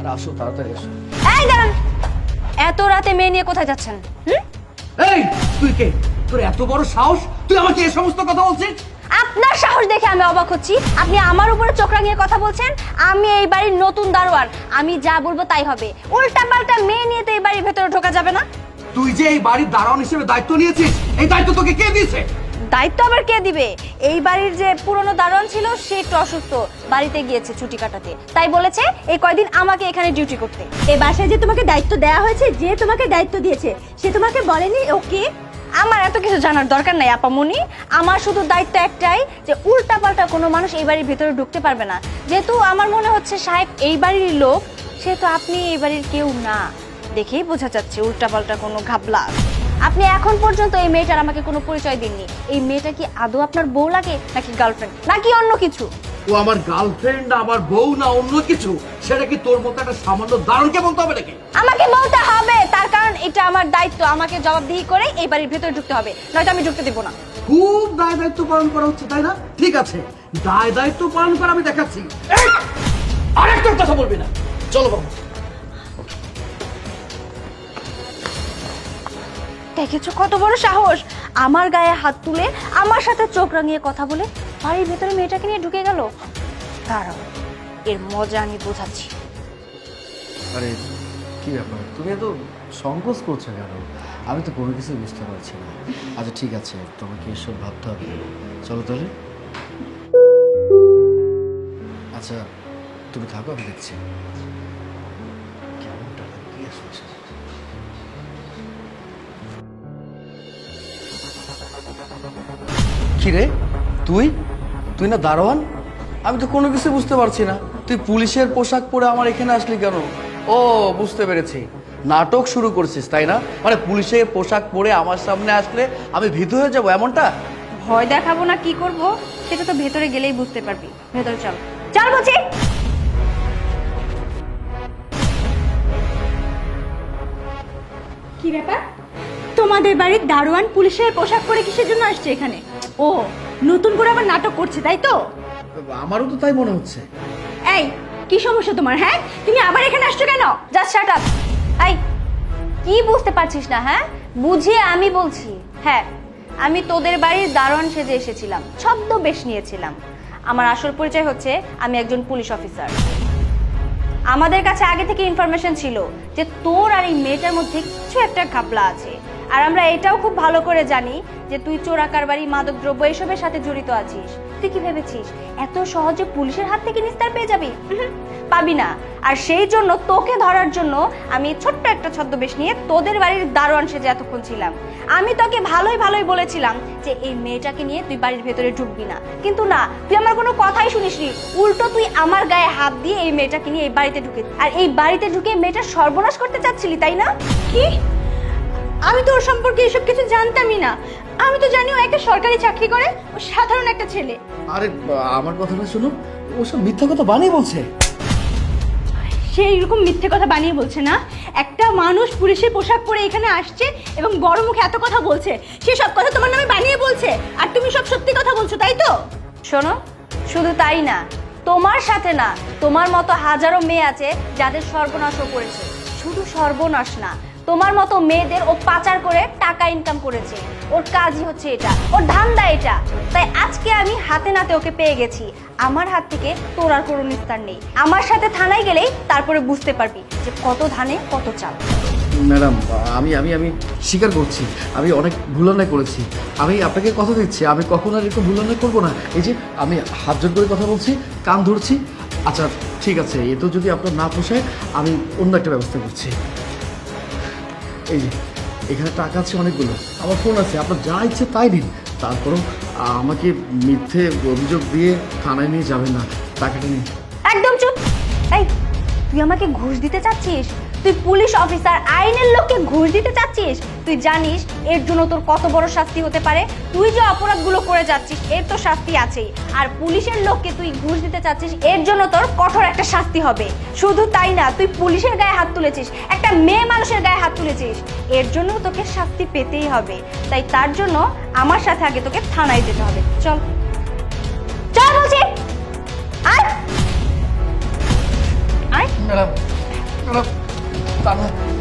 আর আসো তাড়াতাড়ি আসো। এই দাঁড়ান, এত রাতে মেয়ে নিয়ে কোথায় যাচ্ছেন? এই তুই কে? তোর এত বড় সাহস, তুই আমাকে এই সমস্ত কথা বলছিস? আপনার সাহস দেখে আমি অবাক হচ্ছি। আপনি আমার উপরে চোখ রাঙিয়ে কথা বলছেন। আমি এই বাড়ির নতুন দারোয়ান, আমি যা বলবো তাই হবে। উল্টা পাল্টা মেয়ে নিয়ে তো এই বাড়ির ভেতরে ঢোকা যাবে না। তুই যে এই বাড়ির দারোয়ান হিসেবে দায়িত্ব নিয়েছিস, এই দায়িত্ব তোকে কে দিয়েছে? দায়িত্ব আবার কে দিবে? এই বাড়ির যে পুরনো দারোয়ান ছিল সে একটু অসুস্থ, বাড়িতে গিয়েছে ছুটি কাটাতে, তাই বলেছে এই কয়দিন আমাকে এখানে ডিউটি করতে। এই বাসায় যে তোমাকে দায়িত্ব দেওয়া হয়েছে, যে তোমাকে দায়িত্ব দিয়েছে সে তোমাকে বলেনি ওকে? আমার এত কিছু জানার দরকার নাই আপামনি। আমার শুধু দায়িত্ব একটাই, যে উল্টা পাল্টা কোনো মানুষ এই বাড়ির ভিতরে ঢুকতে পারবে না। যেহেতু আমার মনে হচ্ছে সাহেব এই বাড়ির লোক, সেহেতু আপনি এই বাড়ির কেউ না, দেখেই বোঝা যাচ্ছে উল্টা পাল্টা কোনো ঘাবলা। আপনি এখন পর্যন্ত এই মেয়েটার আমাকে কোনো পরিচয় দিননি। এই মেয়েটা কি আদৌ আপনার বউ লাগে, নাকি গার্লফ্রেন্ড, নাকি অন্য কিছু? ও আমার গার্লফ্রেন্ড, আমার বউ না অন্য কিছু, সেটা কি তোর মতো একটা সামান্য দারোয়ানকে বলতে হবে নাকি? আমাকে বলতে হবে, তার কারণ এটা আমার দায়িত্ব। আমাকে জবাবদিহি করে এই বাড়ির ভেতরে ঢুকতে হবে, নয়তো আমি ঢুকতে দেব না। খুব দায় দায়িত্ব পালন করা হচ্ছে, তাই না? ঠিক আছে, দায় দায়িত্ব পালন করা আমি দেখাচ্ছি। এই, আরেকটার কথা বলবি না। চলো বাবু। দেখেছো কত বড় সাহস? আমার গায়ে হাত তুলে আমার সাথে চোখ রাঙিয়ে কথা বলে বাড়ির ভেতরে মেয়েটাকে নিয়ে ঢুকে গেল। দাঁড়াও, এর মজা আমি বোঝাচ্ছি। আরে কি ব্যাপার, তুমি এত সংকোচ করছো কেন? আমি তো কোনো কিছু বুঝতে পারছি না। আচ্ছা ঠিক আছে, তোমাকে এসব ভাবতে হবে না। চলো তাহলে। আচ্ছা তুমি থাকো, আমি দেখছি। কেমনটা লাগে আসলে? কি রে, তুই তুই না দারোয়ান? আমি তো কোনো কিছু বুঝতে পারছি না। তুই পুলিশের পোশাক পরে আমার এখানে আসলি কেন? ও বুঝতে পেরেছি, নাটক শুরু করছিস তাই না? মানে পুলিশের পোশাক পরে আমার সামনে আসলে আমি ভীতু হয়ে যাব, এমনটা? ভয় দেখাবো না কি করব সেটা তো ভেতরে গেলেই বুঝতে পারবি। ভেতরে চল, চল বলছি। কি ব্যাপার? তোমাদের বাড়ির দারোয়ান পুলিশের পোশাক পরে কিসের জন্য আসছে এখানে? ও নতুন করে আবার নাটক করছে, তাই তো? আমারও তো তাই মনে হচ্ছে। এই কি সমস্যা তোমার? হ্যাঁ, তুমি আবার এখানে আসছো কেন? Just shut up. এই কি বুঝতে পারছিস না? হ্যাঁ, বুঝিয়ে আমি বলছি। হ্যাঁ, আমি তোদের বাড়ির দারোয়ান সেজে এসেছিলাম, ছদ্মবেশ নিয়েছিলাম। আমার আসল পরিচয় হচ্ছে আমি একজন পুলিশ অফিসার। আমাদের কাছে আগে থেকে ইনফরমেশন ছিল যে তোর আর এই মেয়েটার মধ্যে কিছু একটা ঘাপলা আছে। আর আমরা এটাও খুব ভালো করে জানি যে তুই চোরা কারবারি, মাদকদ্রব্য এসবের সাথে জড়িত আছিস। তুই কি ভেবেছিস এত সহজে পুলিশের হাত থেকে নিস্তার পেয়ে যাবি? পাবি না। আর সেই জন্য তোকে ধরার জন্য আমি ছোট্ট একটা ছদ্মবেশ নিয়ে তোদের বাড়ির দারোয়ান সেজে এতক্ষণ ছিলাম। আমি তোকে ভালোই ভালোই বলেছিলাম যে এই মেয়েটাকে নিয়ে তুই বাড়ির ভেতরে ঢুকবি না, কিন্তু না, তুই আমার কোনো কথাই শুনিসনি। উল্টো তুই আমার গায়ে হাত দিয়ে এই মেয়েটাকে নিয়ে এই বাড়িতে ঢুকে, আর এই বাড়িতে ঢুকে মেয়েটার সর্বনাশ করতে চাচ্ছিলি, তাই না? কি? আমি তো ওর সম্পর্কে এসব কিছু জানতামই না। আমি তো জানি ও একটা সরকারি চাকরি করে, ও সাধারণ একটা ছেলে। আরে আমার কথাটা শোনো, ওসব মিথ্যা কথা বানিয়ে বলছে। সে এরকম মিথ্যে কথা বানিয়ে বলছে না। একটা মানুষ পুলিশের পোশাক পরে এখানে আসছে এবং বড় মুখে এত কথা বলছে, সে সব কথা তোমার নামে বানিয়ে বলছে, আর তুমি সব সত্যি কথা বলছো, তাই তো? শোনো, শুধু তাই না, তোমার সাথে না, তোমার মতো হাজারো মেয়ে আছে যাদের সর্বনাশও করেছে। শুধু সর্বনাশ না, তোমার মতো মেয়েদের ও পাচার করে টাকা ইনকাম করেছে। ওর কাজই হচ্ছে এটা, ওর ধান্দা এটা। তাই আজকে আমি হাতে নাতে ওকে পেয়ে গেছি। আমার হাত থেকে তোর আর কোনো নিস্তার নেই। আমার সাথে থানায় গেলেই তারপরে বুঝতে পারবি যে কত ধানে কত চাল। ম্যাডাম, আমি আমি আমি স্বীকার করছি, আমি অনেক ভুল অন্যায় করেছি। আমি আপনাকে কথা দিচ্ছি, আমি কখনো আর এরকম ভুল অন্যায় করবো না। এই যে আমি হাত জোর করে কথা বলছি, কান ধরছি। আচ্ছা ঠিক আছে, এ তো যদি আপনার না পোষায়, আমি অন্য একটা ব্যবস্থা করছি। এই যে এখানে টাকা আছে অনেকগুলো, আমার ফোন আছে, আপনার যা ইচ্ছে তাই দিন। তারপরও আমাকে মিথ্যে অভিযোগ দিয়ে থানায় নিয়ে যাবেন না, টাকাটা নিন। একদম চুপ। এই, তুই আমাকে ঘুষ দিতে চাচ্ছিস? তুই পুলিশ অফিসার, আইনের লোককে ঘুষ দিতে চাচ্ছিস? তুই জানিস এর জন্য তোর কত বড় শাস্তি হতে পারে? তুই যে অপরাধগুলো করে যাচ্ছিস এর তো শাস্তি আছেই, আর পুলিশের লোককে তুই ঘুষ দিতে চাচ্ছিস এর জন্য তোর কঠোর একটা শাস্তি হবে। শুধু তাই না, তুই পুলিশের গায়ে হাত তুলেছিস, একটা মেয়ে মানুষের গায়ে হাত তুলেছিস, এর জন্য তোকে শাস্তি পেতেই হবে। তাই তার জন্য আমার সাথে আগে তোকে থানায় যেতে হবে। চল চল বলছি, আয় আয়। ম্যাডাম তানহা